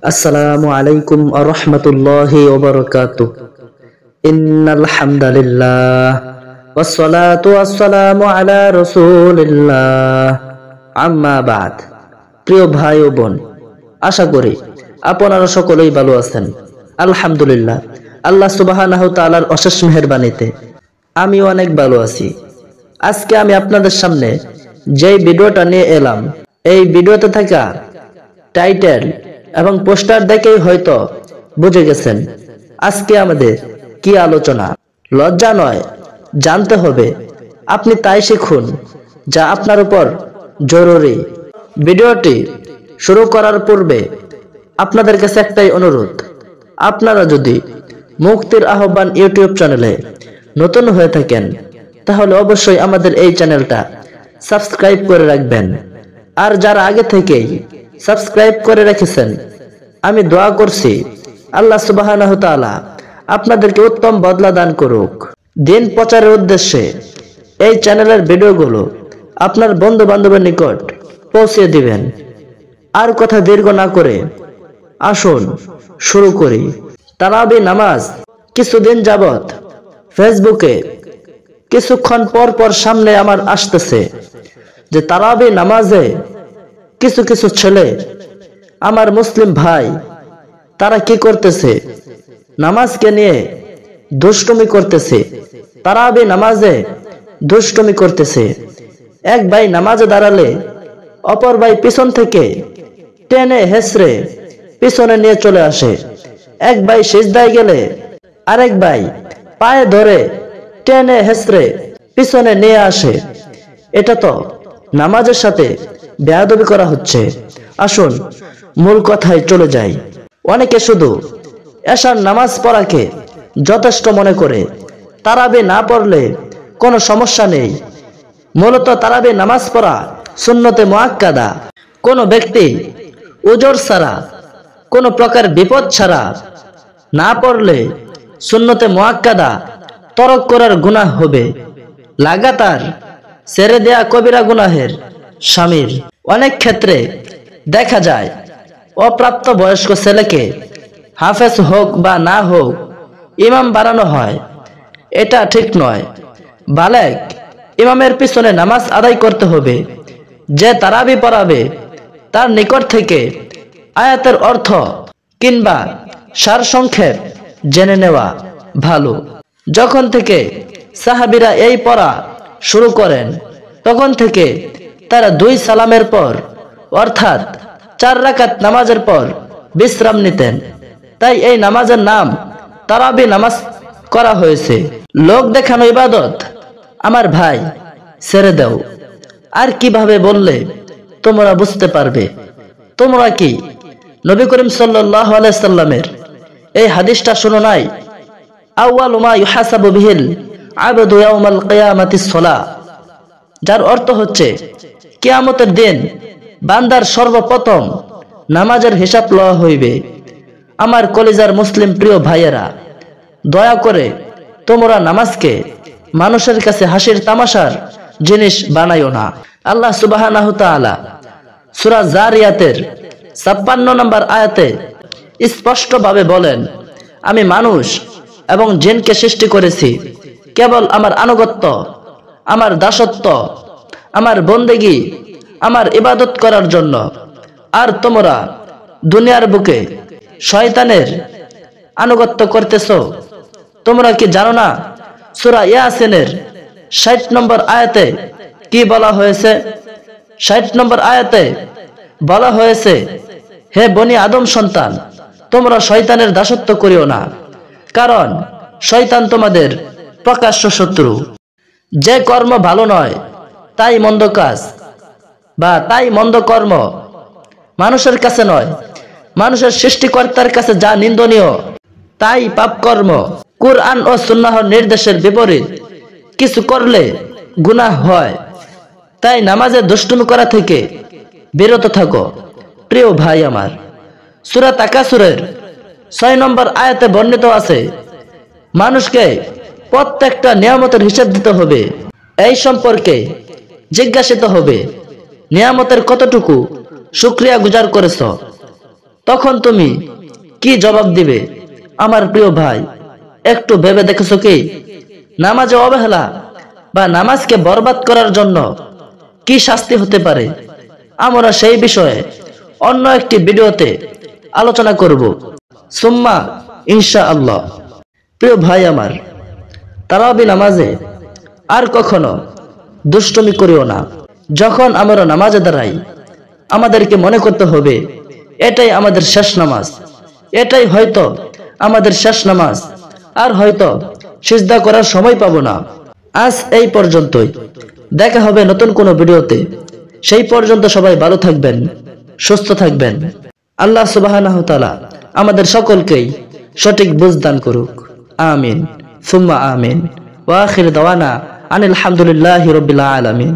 আসসালামু আলাইকুম ওয়া রাহমাতুল্লাহি ওয়া বারাকাতুহু। ইন্নাল হামদালিল্লাহ ওয়াস সালাতু ওয়াস সালামু আলা রাসূলিল্লাহ, আম্মা বাদ। প্রিয় ভাই ও বোন, আশা করি আপনারা সকলেই ভালো আছেন। আলহামদুলিল্লাহ, আল্লাহ সুবহানাহু ওয়া তাআলার অশেষ মেহেরবানিতে আমি অনেক ভালো আছি। আজকে আমি আপনাদের সামনে যেই ভিডিওটা নিয়ে এলাম, এই ভিডিওতে থাকা টাইটেল এবং পোস্টার দেখেই হয়তো বুঝে গেছেন আজকে আমাদের কি আলোচনা। লজ্জা নয়, জানতে হবে। আপনি তাই শিখুন যা আপনার উপর জরুরি। ভিডিওটি শুরু করার পূর্বে আপনাদের কাছে একটাই অনুরোধ, আপনারা যদি মুক্তির আহ্বান ইউটিউব চ্যানেলে নতুন হয়ে থাকেন তাহলে অবশ্যই আমাদের এই চ্যানেলটা সাবস্ক্রাইব করে রাখবেন। আর যারা আগে থেকেই সাবস্ক্রাইব করে রেখেছেন, আমি দোয়া করছি আল্লাহ সুবহানাহু ওয়া তাআলা আপনাদেরকে উত্তম বদলা দান করুক। দিন প্রচারের উদ্দেশ্যে এই চ্যানেলের ভিডিওগুলো আপনার বন্ধু বান্ধবের নিকট পৌঁছে দিবেন। আর কথা দীর্ঘ না করে আসুন শুরু করি। তারাবি নামাজ কিছুদিন যাবত ফেসবুকে কিছুক্ষণ পর পর সামনে আমার আসতেছে যে তারাবি নামাজে কিছু কিছু ছেলে, আমার মুসলিম ভাই, তারা কি করতেছে, নামাজকে নিয়ে দুষ্টুমি করতেছে, তারাবি নামাজে দুষ্টুমি করতেছে। এক ভাই নামাজে দাঁড়ালে অপর ভাই পিছন থেকে টেনে হেসড়ে পিছনে নিয়ে চলে আসে। এক ভাই সিজদায় গেলে আরেক ভাই পায়ে ধরে টেনে হেসড়ে পিছনে নিয়ে আসে। এটা তো নামাজের সাথে বেয়াদবি করা হচ্ছে। আসুন মূল কথায় চলে যাই। অনেকে শুধু এশার নামাজ পড়াকে যথেষ্ট মনে করে, তারাবি না পড়লে কোনো সমস্যা নেই। মূলত তারাবি নামাজ পড়া সুন্নতে মুআক্কাদা। কোনো ব্যক্তি উজর ছাড়া, কোনো প্রকার বিপদ ছাড়া না পড়লে সুন্নতে মুআক্কাদা তরক করার গুনাহ হবে, লাগাতার ছেড়ে দেয়া কবিরা গুনাহের শামিল। অনেক ক্ষেত্রে দেখা যায় অপ্রাপ্ত বয়স্ক ছেলেকে হাফেজ হোক বা না হোক ইমাম বানানো হয়। এটা ঠিক নয়। বালেগ ইমামের পিছনে নামাজ আদায় করতে হবে। যে তারাবি পড়াবে তার নিকট থেকে আয়াতের অর্থ কিংবা সারসংক্ষেপ জেনে নেওয়া ভালো। যখন থেকে সাহাবীরা এই পড়া শুরু করেন তখন থেকে তারা 2 সালামের পর অর্থাৎ 4 রাকাত নামাজের পর বিশ্রাম নিতেন। তাই এই নামাজের নাম তারাবি নামাজ করা হয়েছে। লোক দেখানো ইবাদত আমার ভাই ছেড়ে দাও। আর কিভাবে বললে তোমরা বুঝতে পারবে? তোমরা কি নবী করিম সাল্লাল্লাহু আলাইহি সাল্লামের এই হাদিসটা শুনো নাই? আউয়ালু মা ইউহাসাবু বিহিল আবদু ইয়াউমাল কিয়ামাতিস সালাহ, যার অর্থ হচ্ছে কিয়ামতের দিন বান্দার সর্বপ্রথম নামাজের হিসাব লওয়া হইবে। আমার কলিজার মুসলিম প্রিয় ভাইয়েরা, দয়া করে তোমরা নামাজকে মানুষের কাছে হাসির তামাশার জিনিস বানাইও না। আল্লাহ সুবহানাহু ওয়া তাআলা সূরা জারিয়াতের 56 নম্বর আয়াতে স্পষ্টভাবে বলেন, আমি মানুষ এবং জিনকে সৃষ্টি করেছি কেবল আমার আনুগত্য, আমার দাসত্ব, আমার বন্দেগী, আমার ইবাদত করার জন্য। আর তোমরা দুনিয়ার বুকে শয়তানের আনুগত্য করতেছো। তোমরা কি জানো না সূরা ইয়াসিনের 60 নম্বর আয়াতে কি বলা হয়েছে? 60 নম্বর আয়াতে বলা হয়েছে, হে বনি আদম সন্তান, তোমরা শয়তানের দাসত্ব করিও না, কারণ শয়তান তোমাদের প্রকাশ্য শত্রু। যে কর্ম ভালো নয় তাই মন্দ কাজ বা তাই মন্দ কর্ম মানুষের কাছে নয়, মানুষের সৃষ্টিকর্তার কাছে যা নিন্দনীয় তাই পাপ কর্ম। কুরআন ও সুন্নাহর নির্দেশের বিপরীত কিছু করলে গুনাহ হয়। তাই নামাজে দুষ্টুমি করা থেকে বিরত থাকো। প্রিয় ভাই আমার, সূরা তাকাসুরের 6 নম্বর আয়াতে বর্ণিত আছে, মানুষকে প্রত্যেকটা নিয়ামতের হিসাব দিতে হবে। এই সম্পর্কে জিজ্ঞাসিত হবে, নিয়ামতের কতটুকু শুকরিয়া গুজার করেছ। তখন তুমি কি জবাব দিবে? আমার প্রিয় ভাই, একটু ভেবে দেখেছো কি নামাজে অবহেলা বা নামাজকে বরবাদ করার জন্য কি শাস্তি হতে পারে? আমরা সেই বিষয়ে অন্য একটি ভিডিওতে আলোচনা করব সুম্মা ইনশাআল্লাহ। প্রিয় ভাই আমার, তারাবি নামাজে আর কখনো দুষ্টুমি করিও না। যখন আমরা নামাজে দাঁড়াই আমাদেরকে মনে করতে হবে এটাই আমাদের শেষ নামাজ, এটাই হয়তো আমাদের শেষ নামাজ, আর হয়তো সিজদা করার সময় পাবো না। আজ এই পর্যন্তই, দেখা হবে নতুন কোনো ভিডিওতে। সেই পর্যন্ত সবাই ভালো থাকবেন, সুস্থ থাকবেন। আল্লাহ সুবহানাহু ওয়া তাআলা আমাদের সকলকেই সঠিক বুঝ দান করুক। আমিন সুম্মা আমিন। ওয়া আখির দাওয়ানা আনিল হামদুলিল্লাহি রাব্বিল আলামিন।